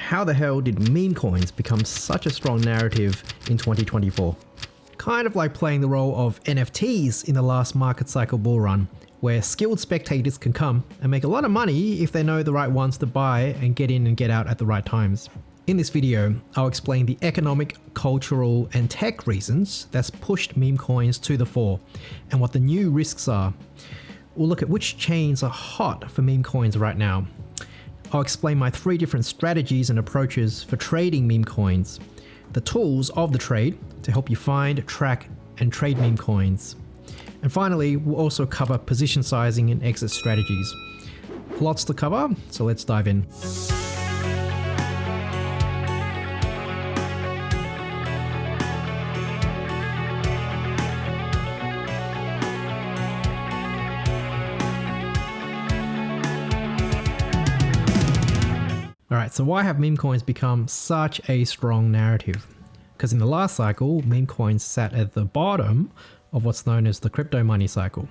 how the hell did meme coins become such a strong narrative in 2024? Kind of like playing the role of NFTs in the last market cycle bull run, where skilled spectators can come and make a lot of money if they know the right ones to buy and get in and get out at the right times. In this video, I'll explain the economic, cultural, and tech reasons that's pushed meme coins to the fore, and what the new risks are. We'll look at which chains are hot for meme coins right now. I'll explain my 3 different strategies and approaches for trading meme coins, the tools of the trade to help you find, track, and trade meme coins. And finally, we'll also cover position sizing and exit strategies. Lots to cover, so let's dive in. Alright, so why have meme coins become such a strong narrative? Because in the last cycle, meme coins sat at the bottom of what's known as the crypto money cycle.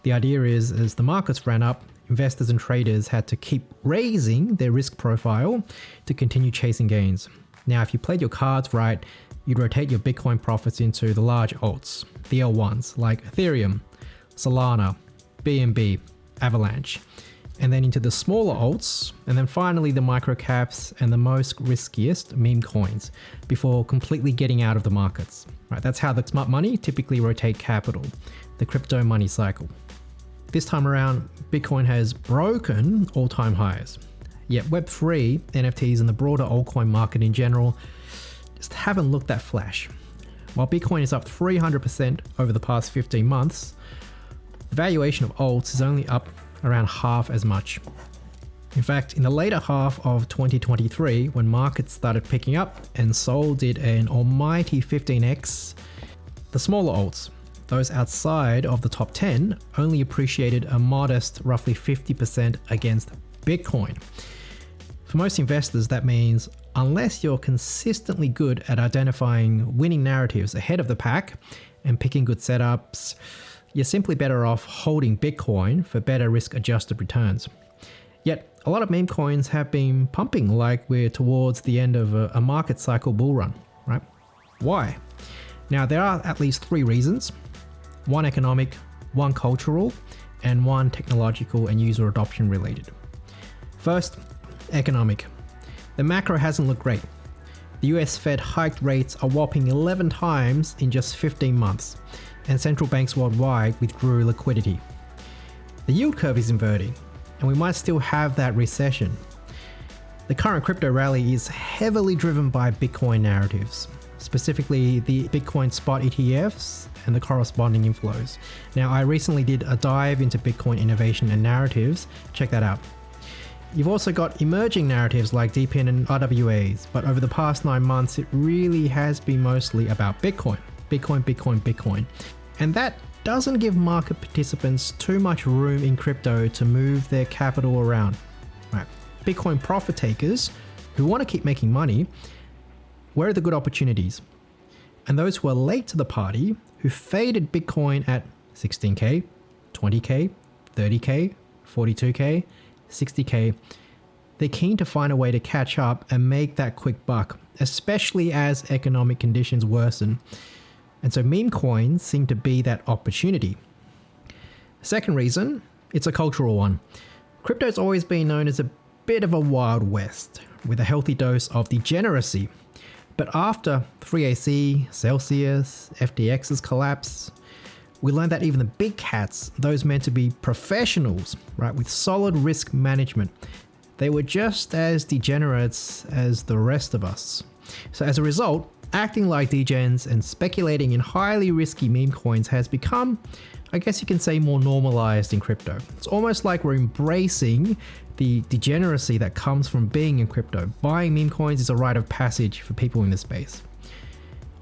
The idea is, as the markets ran up, investors and traders had to keep raising their risk profile to continue chasing gains. Now, if you played your cards right, you'd rotate your Bitcoin profits into the large alts, the L1s, like Ethereum, Solana, BNB, Avalanche, and then into the smaller alts, and then finally the microcaps and the most riskiest meme coins before completely getting out of the markets. Right, that's how the smart money typically rotate capital, the crypto money cycle. This time around, Bitcoin has broken all-time highs, yet Web3, NFTs, and the broader altcoin market in general just haven't looked that flash. While Bitcoin is up 300% over the past 15 months, the valuation of alts is only up around half as much. In fact, in the later half of 2023, when markets started picking up and SOL did an almighty 15x, the smaller alts, those outside of the top 10, only appreciated a modest roughly 50% against Bitcoin. For most investors, that means unless you're consistently good at identifying winning narratives ahead of the pack and picking good setups, you're simply better off holding Bitcoin for better risk-adjusted returns. Yet, a lot of meme coins have been pumping like we're towards the end of a market cycle bull run, right? Why? Now, there are at least 3 reasons. 1 economic, 1 cultural, and 1 technological and user adoption related. First, economic. The macro hasn't looked great. The US Fed hiked rates a whopping 11 times in just 15 months. And central banks worldwide withdrew liquidity. The yield curve is inverting, and we might still have that recession. The current crypto rally is heavily driven by Bitcoin narratives, specifically the Bitcoin spot ETFs and the corresponding inflows. Now, I recently did a dive into Bitcoin innovation and narratives. Check that out. You've also got emerging narratives like DePIN and RWAs, but over the past 9 months, it really has been mostly about Bitcoin. Bitcoin, Bitcoin, Bitcoin. And that doesn't give market participants too much room in crypto to move their capital around. Right. Bitcoin profit takers who want to keep making money, where are the good opportunities? And those who are late to the party, who faded Bitcoin at 16K, 20K, 30K, 42K, 60K, they're keen to find a way to catch up and make that quick buck, especially as economic conditions worsen. And so meme coins seem to be that opportunity. Second reason, it's a cultural one. Crypto's always been known as a bit of a wild west, with a healthy dose of degeneracy. But after 3AC, Celsius, FTX's collapse, we learned that even the big cats, those meant to be professionals, right, with solid risk management, they were just as degenerates as the rest of us. So as a result, acting like degens and speculating in highly risky meme coins has become, I guess you can say, more normalized in crypto. It's almost like we're embracing the degeneracy that comes from being in crypto. Buying meme coins is a rite of passage for people in this space.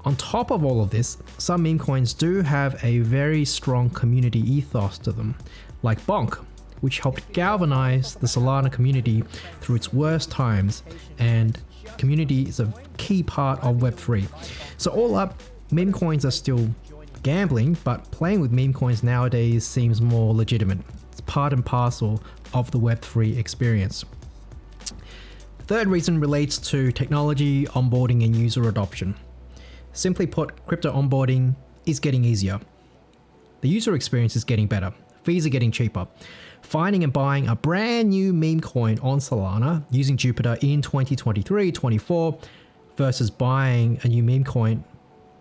On top of all of this, some meme coins do have a very strong community ethos to them, like Bonk, which helped galvanize the Solana community through its worst times, and community is a key part of Web3. So all up, meme coins are still gambling, but playing with meme coins nowadays seems more legitimate. It's part and parcel of the Web3 experience. Third reason relates to technology, onboarding, and user adoption. Simply put, crypto onboarding is getting easier. The user experience is getting better. Fees are getting cheaper. Finding and buying a brand new meme coin on Solana using Jupiter in 2023-24 versus buying a new meme coin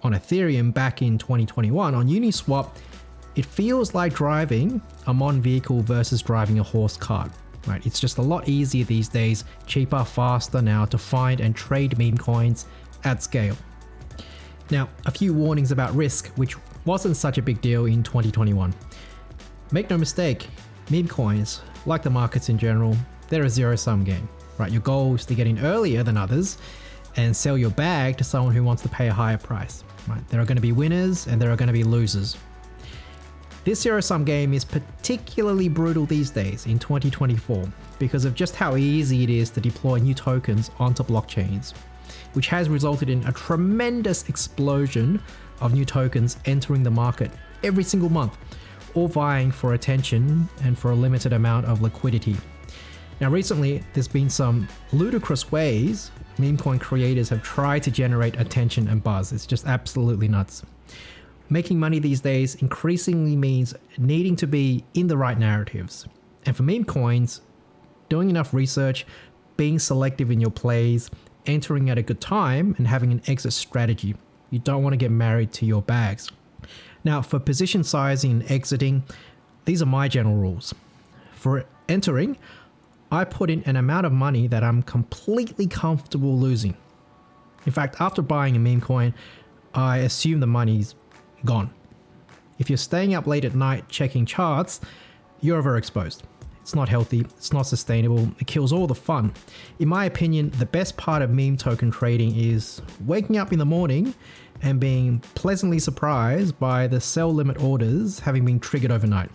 on Ethereum back in 2021 on Uniswap, it feels like driving a modern vehicle versus driving a horse cart. Right? It's just a lot easier these days, cheaper, faster now to find and trade meme coins at scale. Now, a few warnings about risk, which wasn't such a big deal in 2021. Make no mistake, meme coins, like the markets in general, they're a zero-sum game. Right? Your goal is to get in earlier than others and sell your bag to someone who wants to pay a higher price. Right? There are going to be winners and there are going to be losers. This zero-sum game is particularly brutal these days in 2024 because of just how easy it is to deploy new tokens onto blockchains, which has resulted in a tremendous explosion of new tokens entering the market every single month, all vying for attention and for a limited amount of liquidity. Now recently, there's been some ludicrous ways meme coin creators have tried to generate attention and buzz. It's just absolutely nuts. Making money these days increasingly means needing to be in the right narratives. And for meme coins, doing enough research, being selective in your plays, entering at a good time, and having an exit strategy. You don't want to get married to your bags. Now, for position sizing and exiting, these are my general rules. For entering, I put in an amount of money that I'm completely comfortable losing. In fact, after buying a meme coin, I assume the money's gone. If you're staying up late at night checking charts, you're overexposed. It's not healthy, it's not sustainable, it kills all the fun. In my opinion, the best part of meme token trading is waking up in the morning and being pleasantly surprised by the sell limit orders having been triggered overnight.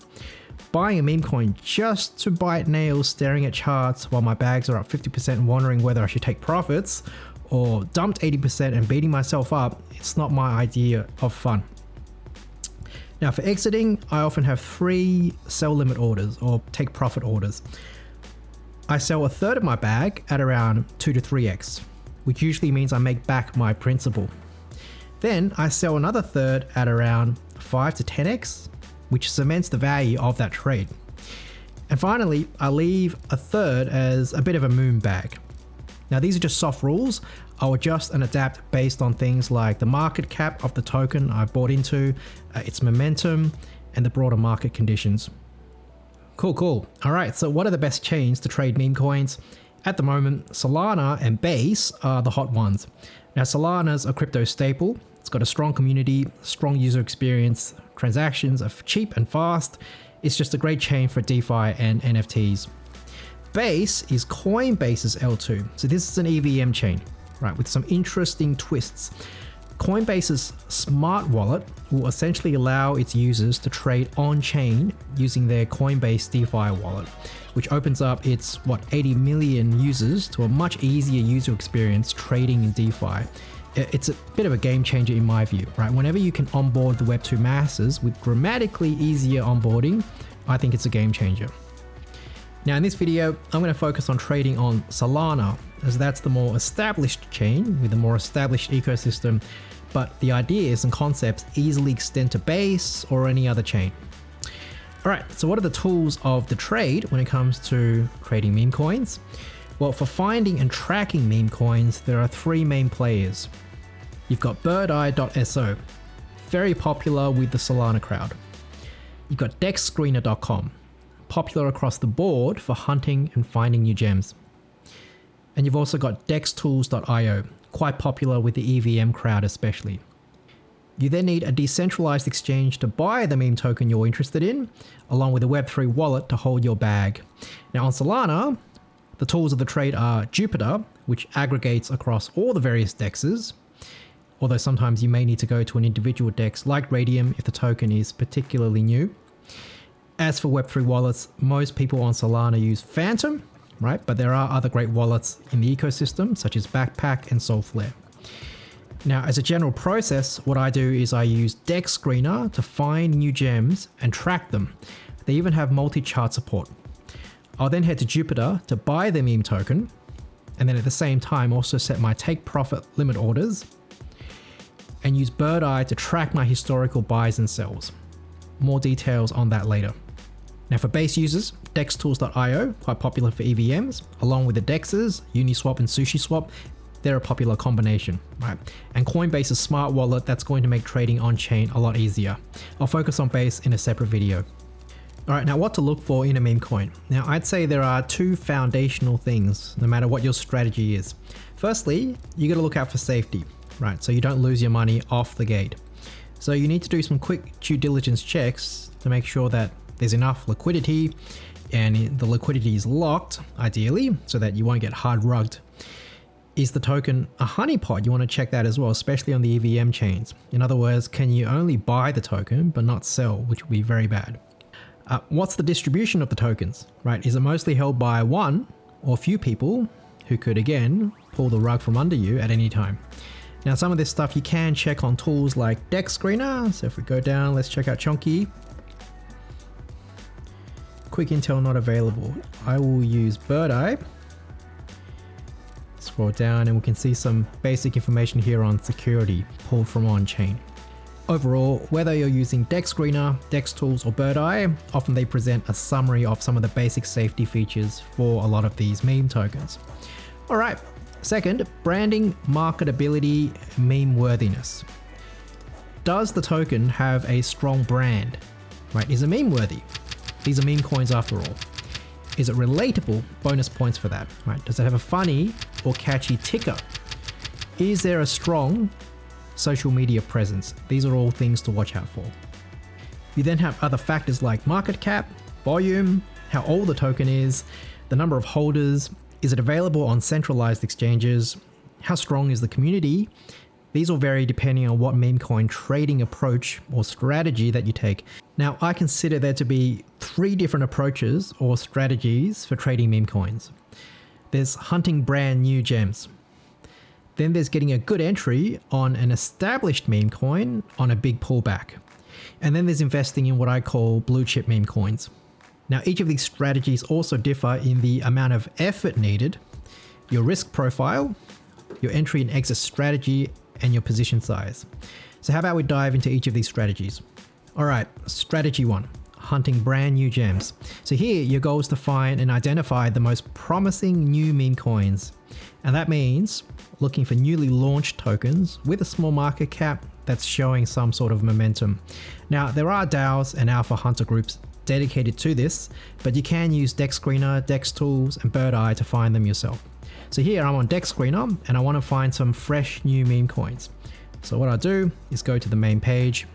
Buying a meme coin just to bite nails staring at charts while my bags are up 50% wondering whether I should take profits or dumped 80% and beating myself up, it's not my idea of fun. Now for exiting, I often have 3 sell limit orders or take profit orders. I sell a third of my bag at around 2 to 3x, which usually means I make back my principal. Then I sell another third at around 5 to 10x, which cements the value of that trade. And finally, I leave a third as a bit of a moon bag. Now these are just soft rules. I'll adjust and adapt based on things like the market cap of the token I've bought into, its momentum, and the broader market conditions. Cool. All right, so what are the best chains to trade meme coins? At the moment, Solana and Base are the hot ones. Now Solana's a crypto staple. It's got a strong community, strong user experience, transactions are cheap and fast. It's just a great chain for DeFi and NFTs. Base is Coinbase's L2. So this is an EVM chain, right, with some interesting twists. Coinbase's smart wallet will essentially allow its users to trade on-chain using their Coinbase DeFi wallet, which opens up its 80 million users to a much easier user experience trading in DeFi. It's a bit of a game changer in my view, right? Whenever you can onboard the Web2 masses with dramatically easier onboarding, I think it's a game changer. Now in this video, I'm going to focus on trading on Solana, as that's the more established chain with a more established ecosystem, but the ideas and concepts easily extend to Base or any other chain. All right, so what are the tools of the trade when it comes to trading meme coins? Well, for finding and tracking meme coins, there are 3 main players. You've got birdeye.so, very popular with the Solana crowd. You've got dexscreener.com, popular across the board for hunting and finding new gems. And you've also got dextools.io, quite popular with the EVM crowd especially. You then need a decentralized exchange to buy the meme token you're interested in, along with a Web3 wallet to hold your bag. Now on Solana, the tools of the trade are Jupiter, which aggregates across all the various dexes, although sometimes you may need to go to an individual dex like Radium if the token is particularly new. As for Web3 wallets, most people on Solana use Phantom, right? But there are other great wallets in the ecosystem, such as Backpack and Soulflare. Now, as a general process, what I do is I use Dex Screener to find new gems and track them. They even have multi-chart support. I'll then head to Jupiter to buy the meme token, and then at the same time also set my take profit limit orders and use BirdEye to track my historical buys and sells. More details on that later. Now for base users, dextools.io, quite popular for EVMs, along with the dexes, Uniswap and SushiSwap, they're a popular combination, right? And Coinbase's smart wallet, that's going to make trading on-chain a lot easier. I'll focus on Base in a separate video. All right, now what to look for in a meme coin. Now I'd say there are two foundational things, no matter what your strategy is. Firstly, you gotta look out for safety, right? So you don't lose your money off the gate. So you need to do some quick due diligence checks to make sure that there's enough liquidity and the liquidity is locked, ideally, so that you won't get hard rugged. Is the token a honeypot? You want to check that as well, especially on the EVM chains. In other words, can you only buy the token but not sell, which would be very bad. What's the distribution of the tokens, right? Is it mostly held by one or few people who could, again, pull the rug from under you at any time? Now, some of this stuff you can check on tools like Dex Screener. So if we go down, let's check out CHONKY. Quick intel not available. I will use BirdEye. Scroll down and we can see some basic information here on security pulled from on-chain. Overall, whether you're using Dex Screener, Dex Tools or BirdEye, often they present a summary of some of the basic safety features for a lot of these meme tokens. All right, second, branding, marketability, meme worthiness. Does the token have a strong brand, right? Is it meme worthy? These are meme coins after all. Is it relatable? Bonus points for that, right? Does it have a funny or catchy ticker? Is there a strong social media presence? These are all things to watch out for. You then have other factors like market cap, volume, how old the token is, the number of holders, is it available on centralized exchanges, how strong is the community. These will vary depending on what meme coin trading approach or strategy that you take. Now, I consider there to be 3 different approaches or strategies for trading meme coins. There's hunting brand new gems. Then there's getting a good entry on an established meme coin on a big pullback. And then there's investing in what I call blue chip meme coins. Now, each of these strategies also differ in the amount of effort needed, your risk profile, your entry and exit strategy, and your position size. So how about we dive into each of these strategies? All right, strategy 1, hunting brand new gems. So here your goal is to find and identify the most promising new meme coins. And that means looking for newly launched tokens with a small market cap that's showing some sort of momentum. Now, there are DAOs and alpha hunter groups dedicated to this, but you can use Dex Screener, Dex Tools, and BirdEye to find them yourself. So here I'm on Dex Screener and I want to find some fresh new meme coins. So what I do is go to the main page.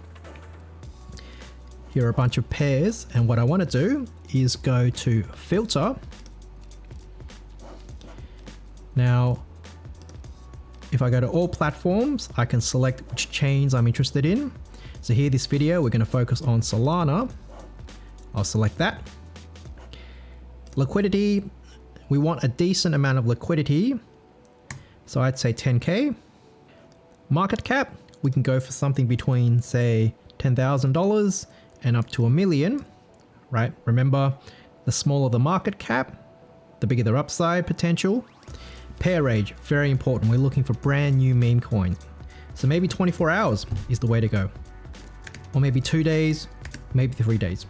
Here are a bunch of pairs, and what I want to do is go to filter. Now, if I go to all platforms, I can select which chains I'm interested in. So here, this video, we're going to focus on Solana. I'll select that. Liquidity, we want a decent amount of liquidity. So I'd say 10K. Market cap, we can go for something between, say, $10,000 and up to $1 million, right? Remember, the smaller the market cap, the bigger their upside potential. Pair age, very important. We're looking for brand new meme coins. So maybe 24 hours is the way to go. Or maybe 2 days, maybe 3 days.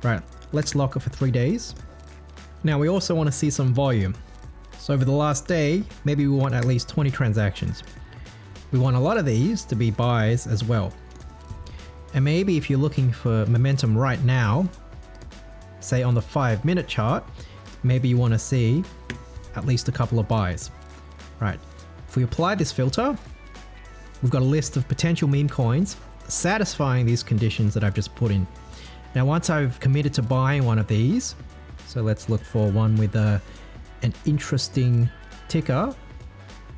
Right, let's lock it for 3 days. Now we also want to see some volume. So over the last day, maybe we want at least 20 transactions. We want a lot of these to be buys as well. And maybe if you're looking for momentum right now, say on the 5-minute chart, maybe you want to see at least a couple of buys. Right, if we apply this filter, we've got a list of potential meme coins satisfying these conditions that I've just put in. Now, once I've committed to buying one of these, so let's look for one with an interesting ticker.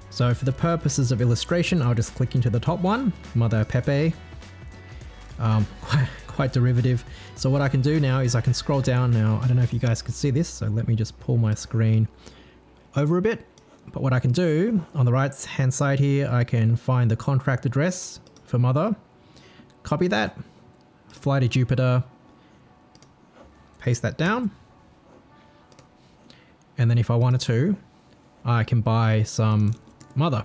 So for the purposes of illustration, I'll just click into the top one, Mother Pepe. Quite derivative. So what I can do now is I can scroll down now. I don't know if you guys can see this, so let me just pull my screen over a bit. But what I can do on the right hand side here, I can find the contract address for Mother, copy that, fly to Jupiter, paste that down. And then if I wanted to, I can buy some Mother.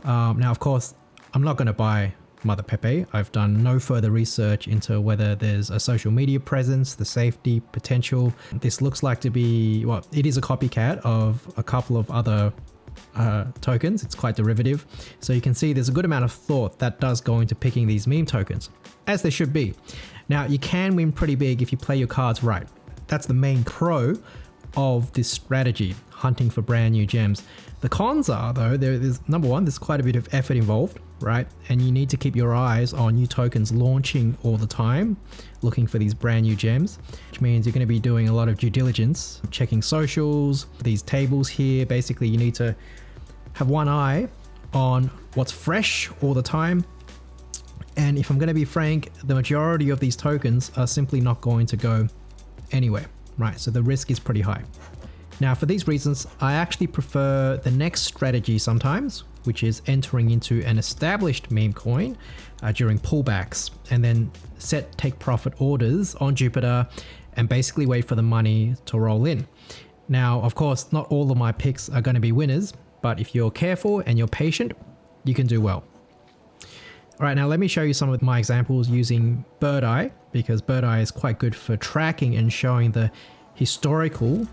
Now, of course, I'm not going to buy Mother Pepe. I've done no further research into whether there's a social media presence, the safety potential. This looks like to be, well, it is a copycat of a couple of other tokens. It's quite derivative. So you can see there's a good amount of thought that does go into picking these meme tokens, as there should be. Now, you can win pretty big if you play your cards right. That's the main pro of this strategy, hunting for brand new gems. The cons are, though, there's number one, there's quite a bit of effort involved, right? And you need to keep your eyes on new tokens launching all the time, looking for these brand new gems, which means you're going to be doing a lot of due diligence, checking socials, these tables here. Basically, you need to have one eye on what's fresh all the time. And if I'm going to be frank, the majority of these tokens are simply not going to go anywhere, right? So the risk is pretty high. Now, for these reasons, I actually prefer the next strategy sometimes, which is entering into an established meme coin during pullbacks and then set take profit orders on Jupiter and basically wait for the money to roll in. Now, of course, not all of my picks are going to be winners, but if you're careful and you're patient, you can do well. All right, now let me show you some of my examples using BOBO, because BOBO is quite good for tracking and showing the historical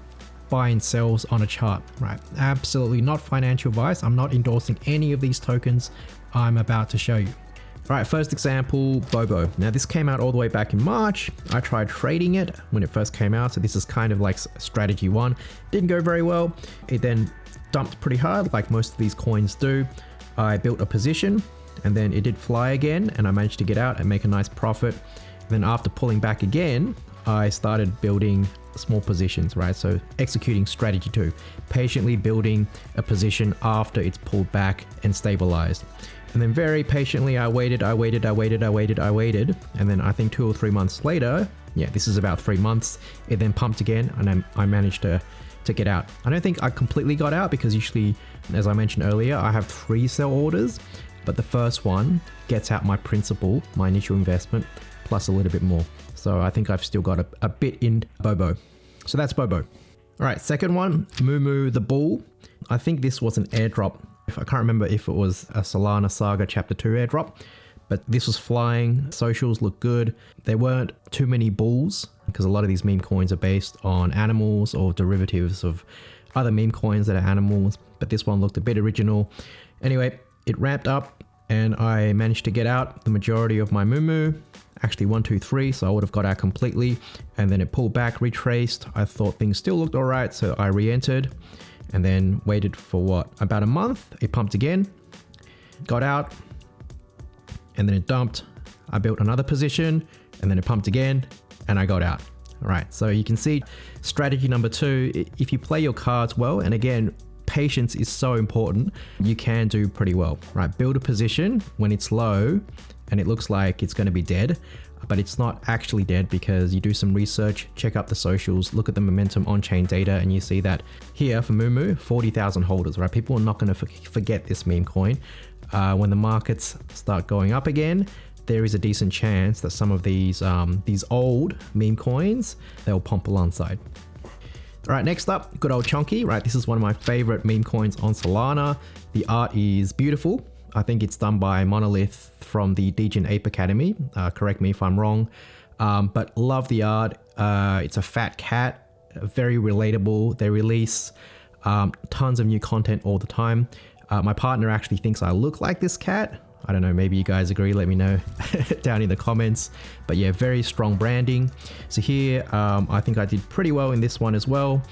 buy and sells on a chart, right? Absolutely not financial advice. I'm not endorsing any of these tokens I'm about to show you. All right, first example, BOBO. Now this came out all the way back in March. I tried trading it when it first came out. So this is kind of like strategy one. Didn't go very well. It then dumped pretty hard, like most of these coins do. I built a position and then it did fly again and I managed to get out and make a nice profit. And then after pulling back again, I started building small positions, right? So executing strategy two, patiently building a position after it's pulled back and stabilized. And then very patiently, I waited. And then I think 2 or 3 months later, yeah, this is about 3 months, it then pumped again and then I managed to get out. I don't think I completely got out because usually, as I mentioned earlier, I have 3 sell orders, but the first one gets out my principal, my initial investment, plus a little bit more. So I think I've still got a bit in BOBO. So that's BOBO. All right, second one, MUMU the Bull. I think this was an airdrop. I can't remember if it was a Solana Saga Chapter 2 airdrop, but this was flying. Socials look good. There weren't too many bulls because a lot of these meme coins are based on animals or derivatives of other meme coins that are animals, but this one looked a bit original. Anyway, it ramped up and I managed to get out the majority of my MUMU. Actually 1, 2, 3, so I would have got out completely, and then it pulled back, retraced. I thought things still looked all right, so I re-entered and then waited for what, about a month. It pumped again, got out, and then it dumped. I built another position and then it pumped again and I got out. All right, so you can see strategy number 2, if you play your cards well, and again, patience is so important, you can do pretty well, right? Build a position when it's low and it looks like it's going to be dead, but it's not actually dead because you do some research, check up the socials, look at the momentum on-chain data, and you see that here for MUMU, 40,000 holders, right? People are not going to forget this meme coin. When the markets start going up again, there is a decent chance that some of these old meme coins, they'll pump alongside. All right, next up, good old CHONKY, right? This is one of my favorite meme coins on Solana. The art is beautiful. I think it's done by Monolith from the Degen Ape Academy. Correct me if I'm wrong, but love the art. It's a fat cat, very relatable. They release tons of new content all the time. My partner actually thinks I look like this cat. I don't know, maybe you guys agree, let me know down in the comments. But yeah, very strong branding. So here, I think I did pretty well in this one as well.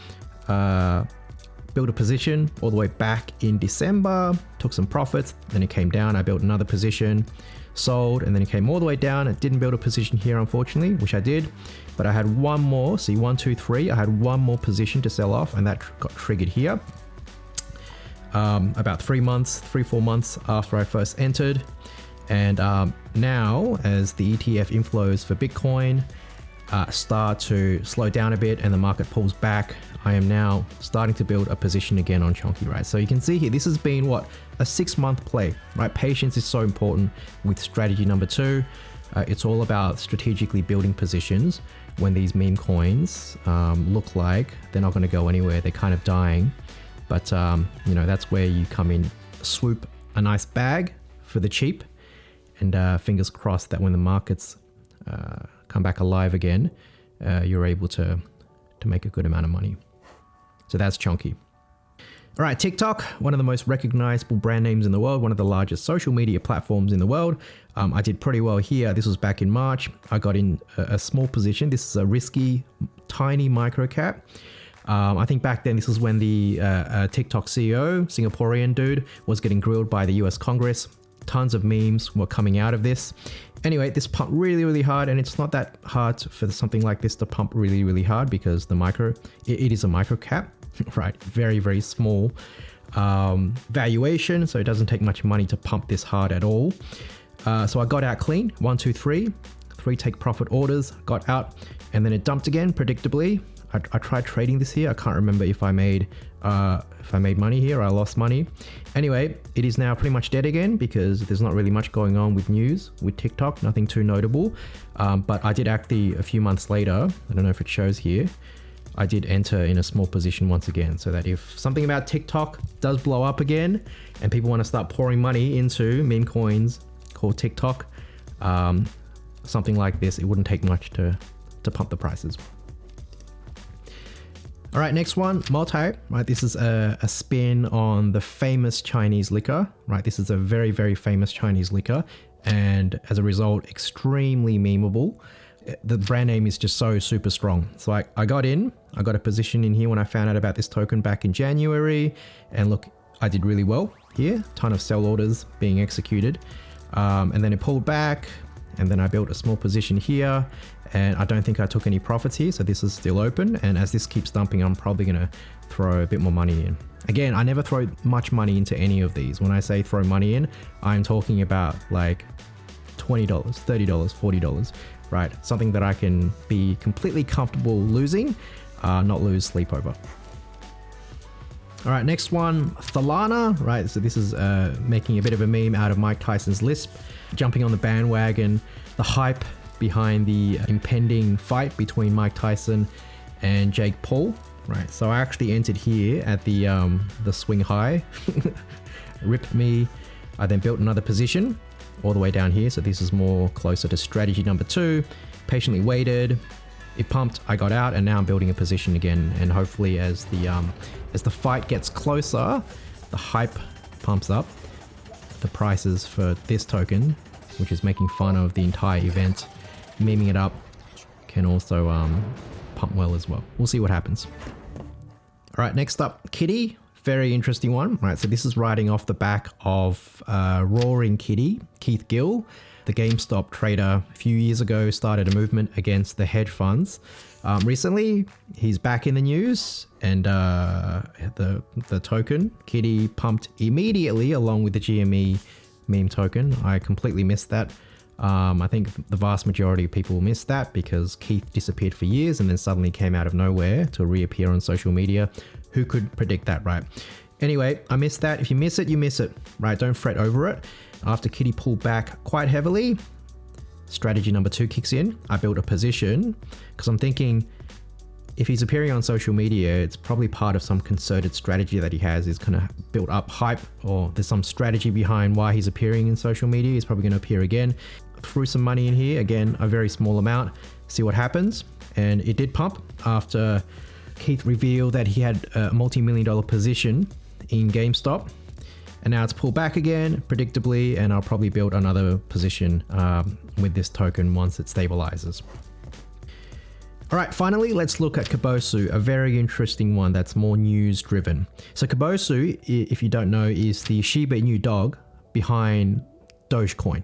Built a position all the way back in December, took some profits, then it came down, I built another position, sold, and then it came all the way down. It didn't build a position here, unfortunately, which I did, but I had one more, see 1, 2, 3, I had one more position to sell off, and that got triggered here. About 3 months, 3-4 months after I first entered. And now as the ETF inflows for Bitcoin start to slow down a bit and the market pulls back, I am now starting to build a position again on CHONKY, right? So you can see here, this has been what, a 6-month play, right? Patience is so important with strategy number 2. It's all about strategically building positions when these meme coins look like they're not going to go anywhere, they're kind of dying. But you know, that's where you come in, swoop a nice bag for the cheap, and fingers crossed that when the markets come back alive again, you're able to make a good amount of money. So that's CHONKY. All right, TikTok, one of the most recognizable brand names in the world, one of the largest social media platforms in the world. I did pretty well here. This was back in March. I got in a small position. This is a risky, tiny micro cap. I think back then, this is when the TikTok CEO, Singaporean dude, was getting grilled by the US Congress. Tons of memes were coming out of this. Anyway, this pumped really, really hard, and it's not that hard for something like this to pump really, really hard because it is a micro cap. Right, very, very small valuation, so it doesn't take much money to pump this hard at all. So I got out clean, 1, 2, 3 take profit orders, got out, and then it dumped again, predictably. I tried trading this here. I can't remember if I made money here or I lost money. Anyway, it is now pretty much dead again because there's not really much going on with news with TikTok, nothing too notable. But I did actually a few months later, I don't know if it shows here, I did enter in a small position once again, so that if something about TikTok does blow up again and people want to start pouring money into meme coins called TikTok, something like this, it wouldn't take much to pump the prices. All right, next one, MOUTAI, right? This is a spin on the famous Chinese liquor, right? This is a very, very famous Chinese liquor, and as a result, extremely memeable. The brand name is just so super strong. So I got a position in here when I found out about this token back in January, and look, I did really well here, ton of sell orders being executed, and then it pulled back, and then I built a small position here, and I don't think I took any profits here, so this is still open, and as this keeps dumping, I'm probably gonna throw a bit more money in. Again, I never throw much money into any of these. When I say throw money in, I'm talking about like $20, $30, $40, right? Something that I can be completely comfortable losing, not lose sleep over. All right, next one, Solana, right? So this is making a bit of a meme out of Mike Tyson's lisp, jumping on the bandwagon, the hype behind the impending fight between Mike Tyson and Jake Paul, right? So I actually entered here at the swing high, ripped me. I then built another position all the way down here. So this is more closer to strategy number 2, patiently waited, it pumped, I got out, and now I'm building a position again. And hopefully as the fight gets closer, the hype pumps up, the prices for this token, which is making fun of the entire event, memeing it up, can also pump well as well. We'll see what happens. All right, next up, Kitty. Very interesting one, right? So this is riding off the back of Roaring Kitty, Keith Gill, the GameStop trader a few years ago, started a movement against the hedge funds. Recently, he's back in the news, and the token, Kitty, pumped immediately along with the GME meme token. I completely missed that. I think the vast majority of people missed that because Keith disappeared for years and then suddenly came out of nowhere to reappear on social media. Who could predict that, right? Anyway, I missed that. If you miss it, you miss it, right? Don't fret over it. After Kitty pulled back quite heavily, strategy number 2 kicks in. I built a position because I'm thinking if he's appearing on social media, it's probably part of some concerted strategy that he has. He's going to build up hype, or there's some strategy behind why he's appearing in social media. He's probably going to appear again. Threw some money in here, again, a very small amount, see what happens. And it did pump after Keith revealed that he had a multi-million-dollar position in GameStop, and now it's pulled back again, predictably, and I'll probably build another position with this token once it stabilizes. All right, finally, let's look at KABOSU, a very interesting one that's more news driven. So KABOSU, if you don't know, is the Shiba Inu dog behind Dogecoin.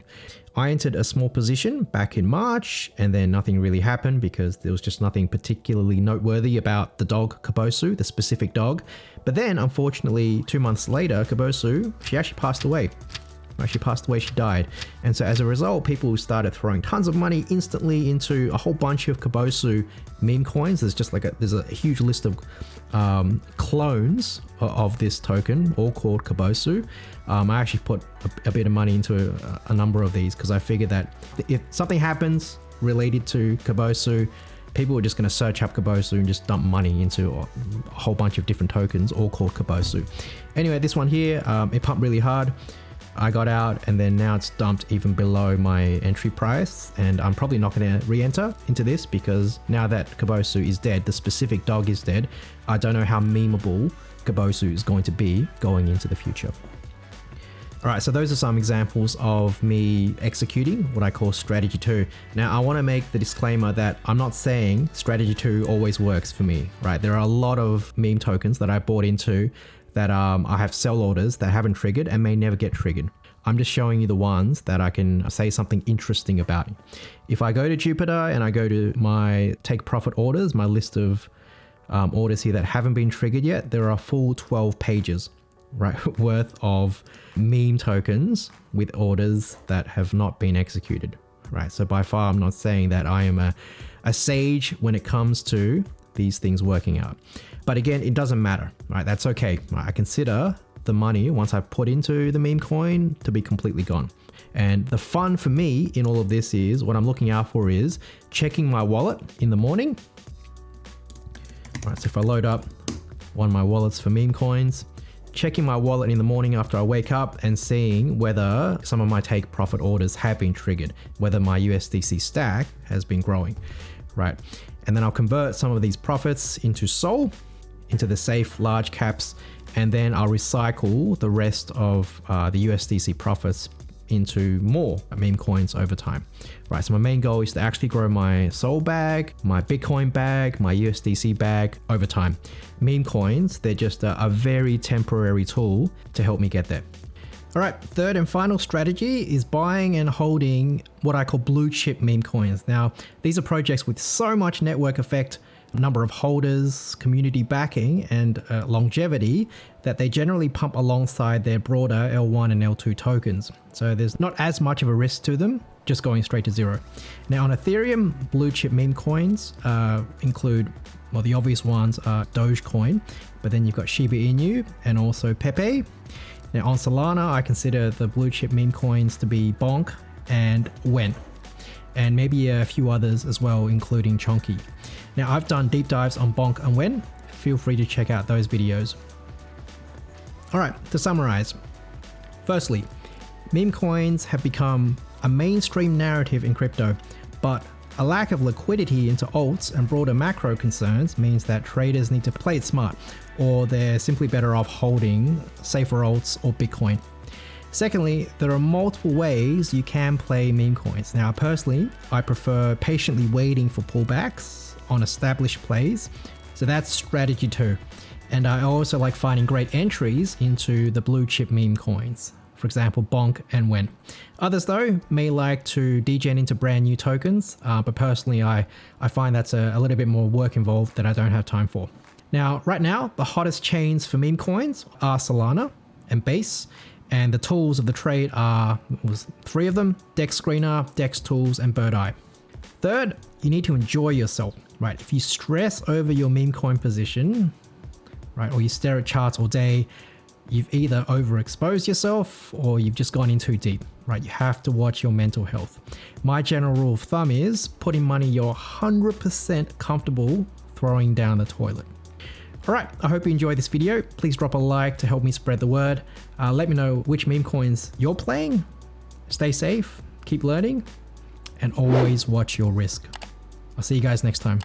I entered a small position back in March, and then nothing really happened because there was just nothing particularly noteworthy about the dog KABOSU, the specific dog. But then, unfortunately, 2 months later, KABOSU, she actually passed away. She died. And so as a result, people started throwing tons of money instantly into a whole bunch of KABOSU meme coins. There's a huge list of clones of this token, all called KABOSU. I actually put a bit of money into a number of these because I figured that if something happens related to KABOSU, people are just going to search up KABOSU and just dump money into a whole bunch of different tokens, all called KABOSU. Anyway, this one here, it pumped really hard. I got out and then now it's dumped even below my entry price, and I'm probably not going to re-enter into this because now that KABOSU is dead, the specific dog is dead, I don't know how memeable KABOSU is going to be going into the future. Alright, so those are some examples of me executing what I call strategy 2. Now I want to make the disclaimer that I'm not saying strategy 2 always works for me, right? There are a lot of meme tokens that I bought into that I have sell orders that haven't triggered and may never get triggered. I'm just showing you the ones that I can say something interesting about. If I go to Jupiter and I go to my take profit orders, my list of orders here that haven't been triggered yet, there are full 12 pages, right, worth of meme tokens with orders that have not been executed, right? So by far, I'm not saying that I am a sage when it comes to these things working out. But again, it doesn't matter, right? That's okay. I consider the money once I put into the Memecoin to be completely gone. And the fun for me in all of this is what I'm looking out for is checking my wallet in the morning. All right, so if I load up one of my wallets for Memecoins, checking my wallet in the morning after I wake up and seeing whether some of my take profit orders have been triggered, whether my USDC stack has been growing, right? And then I'll convert some of these profits into SOL, into the safe large caps, and then I'll recycle the rest of the USDC profits into more meme coins over time, right? So my main goal is to actually grow my SOL bag, my Bitcoin bag, my USDC bag over time. Meme coins, they're just a very temporary tool to help me get there. All right, third and final strategy is buying and holding what I call blue chip meme coins. Now, these are projects with so much network effect, number of holders, community backing, and longevity that they generally pump alongside their broader L1 and L2 tokens. So there's not as much of a risk to them, just going straight to zero. Now on Ethereum, blue chip meme coins include, well, the obvious ones are Dogecoin, but then you've got Shiba Inu and also Pepe. Now on Solana, I consider the blue chip meme coins to be Bonk and Wen, and maybe a few others as well, including CHONKY. Now I've done deep dives on Bonk and Wen. Feel free to check out those videos. All right, to summarize. Firstly, meme coins have become a mainstream narrative in crypto, but a lack of liquidity into alts and broader macro concerns means that traders need to play it smart, or they're simply better off holding safer alts or Bitcoin. Secondly, there are multiple ways you can play meme coins. Now, personally, I prefer patiently waiting for pullbacks on established plays. So that's strategy 2. And I also like finding great entries into the blue chip meme coins. For example, Bonk and Wen. Others though may like to degen into brand new tokens, but personally I find that's a little bit more work involved that I don't have time for. Now, right now, the hottest chains for meme coins are Solana and Base, and the tools of the trade are, was 3 of them: Dex Screener, Dex Tools, and Bird Eye. Third, you need to enjoy yourself, right? If you stress over your meme coin position, right, or you stare at charts all day, you've either overexposed yourself or you've just gone in too deep, right? You have to watch your mental health. My general rule of thumb is putting money you're 100% comfortable throwing down the toilet. All right, I hope you enjoyed this video. Please drop a like to help me spread the word. Let me know which meme coins you're playing. Stay safe, keep learning, and always watch your risk. I'll see you guys next time.